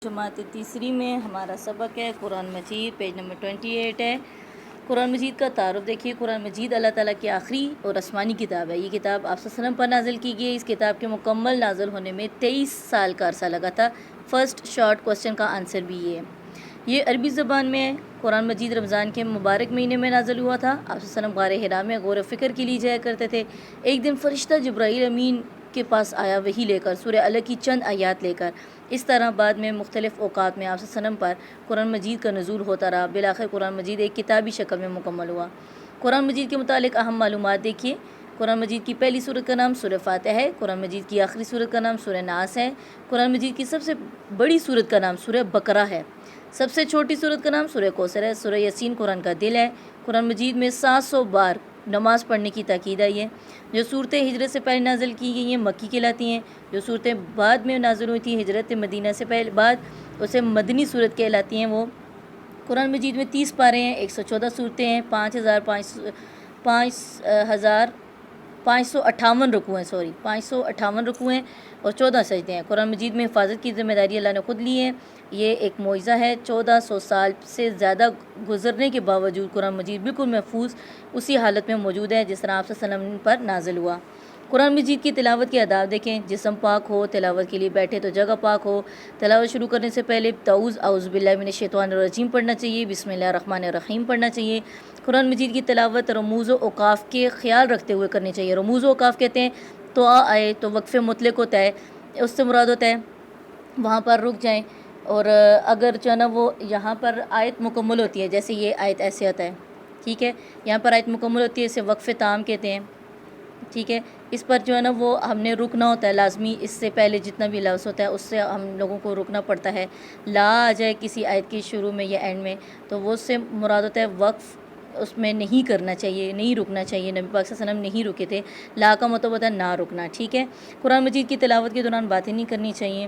جماعت تیسری میں ہمارا سبق ہے قرآن مجید، پیج نمبر 28 ہے۔ قرآن مجید کا تعارف دیکھیے۔ قرآن مجید اللہ تعالیٰ کی آخری اور آسمانی کتاب ہے۔ یہ کتاب آپ صلی اللہ علیہ وسلم پر نازل کی گئی ہے۔ اس کتاب کے مکمل نازل ہونے میں 23 سال کا عرصہ لگا تھا۔ فرسٹ شارٹ کوسچن کا آنسر بھی یہ ہے۔ یہ عربی زبان میں ہے۔ قرآن مجید رمضان کے مبارک مہینے میں نازل ہوا تھا۔ آپ صلی اللہ علیہ وسلم غار حرا میں غور و فکر کے لیے جایا کرتے تھے۔ ایک دن فرشتہ جبرائیل امین کے پاس آیا، وحی لے کر، سورہ الگ کی چند آیات لے کر۔ اس طرح بعد میں مختلف اوقات میں آپ صلی اللہ علیہ وسلم پر قرآن مجید کا نزول ہوتا رہا۔ بالآخر قرآن مجید ایک کتابی شکل میں مکمل ہوا۔ قرآن مجید کے متعلق اہم معلومات دیکھیے۔ قرآن مجید کی پہلی سورت کا نام سورہ فاتحہ ہے۔ قرآن مجید کی آخری سورت کا نام سورہ ناس ہے۔ قرآن مجید کی سب سے بڑی سورت کا نام سورہ بقرہ ہے۔ سب سے چھوٹی سورت کا نام سورہ کوثر ہے۔ سورہ یاسین قرآن کا دل ہے۔ قرآن مجید میں 700 بار نماز پڑھنے کی تاکید آئی ہے۔ جو صورتیں ہجرت سے پہلے نازل کی گئی ہیں مکی کہلاتی ہیں۔ جو صورتیں بعد میں نازل ہوئی تھیں ہجرت مدینہ سے پہلے بعد، اسے مدنی صورت کہلاتی ہیں۔ وہ قرآن مجید میں 30 پارے ہیں، 114 صورتیں ہیں، 5,558 رکوع ہیں 558 رکوع ہیں اور 14 سجدے ہیں۔ قرآن مجید میں حفاظت کی ذمہ داری اللہ نے خود لی ہے۔ یہ ایک معجزہ ہے۔ 1400 سال سے زیادہ گزرنے کے باوجود قرآن مجید بالکل محفوظ اسی حالت میں موجود ہے جس طرح آپ صلی اللہ علیہ وسلم پر نازل ہوا۔ قرآن مجید کی تلاوت کے آداب دیکھیں۔ جسم پاک ہو، تلاوت کے لیے بیٹھے تو جگہ پاک ہو۔ تلاوت شروع کرنے سے پہلے اعوذ باللہ من الشیطان الرجیم پڑھنا چاہیے، بسم اللہ الرحمن الرحیم پڑھنا چاہیے۔ قرآن مجید کی تلاوت رموز و اوقاف کے خیال رکھتے ہوئے کرنی چاہیے۔ رموز و اوقاف کہتے ہیں تو آئے تو وقف مطلق ہوتا ہے، اس سے مراد ہوتا ہے وہاں پر رک جائیں، اور اگر جو ہے نا وہ یہاں پر آیت مکمل ہوتی ہے، جیسے یہ آیت ایسے آتا ہے، ٹھیک ہے، یہاں پر آیت مکمل ہوتی ہے، اسے وقف تام کہتے ہیں، ٹھیک ہے۔ اس پر جو ہے نا وہ ہم نے رکنا ہوتا ہے لازمی، اس سے پہلے جتنا بھی لفظ ہوتا ہے اس سے ہم لوگوں کو رکنا پڑتا ہے۔ لا آ جائے کسی آیت کی شروع میں یا اینڈ میں تو وہ اس سے مراد ہوتا ہے وقف اس میں نہیں کرنا چاہیے، نہیں رکنا چاہیے۔ نبی پاک صلی اللہ علیہ وسلم نہیں رکے تھے۔ لا کا مطلب ہوتا ہے نہ رکنا، ٹھیک ہے۔ قرآن مجید کی تلاوت کے دوران باتیں نہیں کرنی چاہیے۔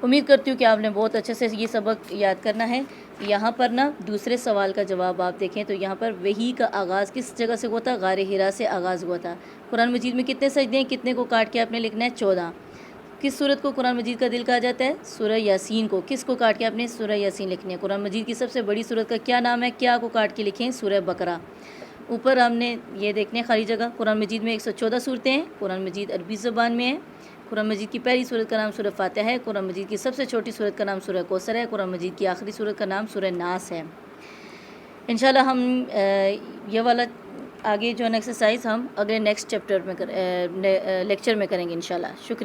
امید کرتی ہوں کہ آپ نے بہت اچھے سے یہ سبق یاد کرنا ہے۔ یہاں پر نا دوسرے سوال کا جواب آپ دیکھیں تو یہاں پر وحی کا آغاز کس جگہ سے ہوا تھا؟ غار حرا سے آغاز ہوا تھا۔ قرآن مجید میں کتنے سجدے ہیں؟ کتنے کو کاٹ کے آپ نے لکھنا ہے؟ 14۔ کس سورت کو قرآن مجید کا دل کہا جاتا ہے؟ سورہ یاسین کو۔ کس کو کاٹ کے آپ نے سورہ یاسین لکھنی ہے؟ قرآن مجید کی سب سے بڑی سورت کا کیا نام ہے؟ کیا کو کاٹ کے لکھیں؟ سورہ بقرہ۔ اوپر ہم نے یہ دیکھنے خالی جگہ۔ قرآن مجید میں 114 صورتیں ہیں۔ قرآن مجید عربی زبان میں ہے۔ قرآن مجید کی پہلی سورت کا نام سورہ فاتحہ ہے۔ قرآن مجید کی سب سے چھوٹی سورت کا نام سورہ کوثر ہے۔ قرآن مجید کی آخری سورت کا نام سورہ ناس ہے۔ انشاءاللہ ہم یہ والا آگے جو ہے ایکسرسائز ہم اگلے نیکسٹ چیپٹر میں لیکچر میں کریں گے انشاءاللہ۔ شکریہ۔